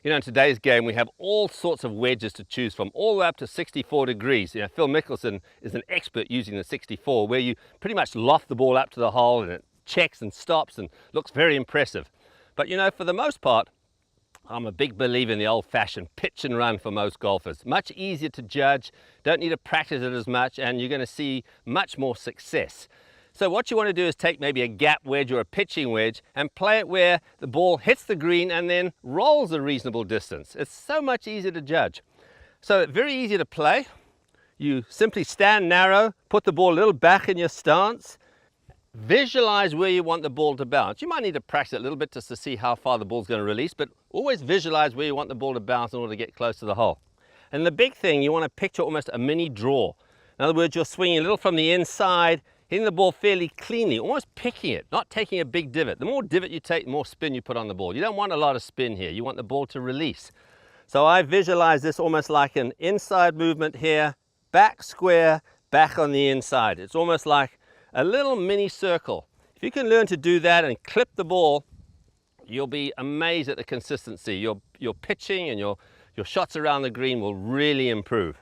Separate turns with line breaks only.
You know, in today's game, we have all sorts of wedges to choose from, all the way up to 64 degrees. You know, Phil Mickelson is an expert using the 64, where you pretty much loft the ball up to the hole and it checks and stops and looks very impressive. But you know, for the most part, I'm a big believer in the old-fashioned pitch and run for most golfers. Much easier to judge, don't need to practice it as much, and you're going to see much more success. So what you want to do is take maybe a gap wedge or a pitching wedge and play it where the ball hits the green and then rolls a reasonable distance. It's so much easier to judge. So very easy to play. You simply stand narrow, put the ball a little back in your stance, visualize where you want the ball to bounce. You might need to practice it a little bit just to see how far the ball's going to release, but always visualize where you want the ball to bounce in order to get close to the hole. And the big thing, you want to picture almost a mini draw. In other words, you're swinging a little from the inside, hitting the ball fairly cleanly, almost picking it, not taking a big divot. The more divot you take, the more spin you put on the ball. You don't want a lot of spin here. You want the ball to release. So I visualize this almost like an inside movement here, back square, back on the inside. It's almost like a little mini circle. If you can learn to do that and clip the ball, you'll be amazed at the consistency. Your pitching and your shots around the green will really improve.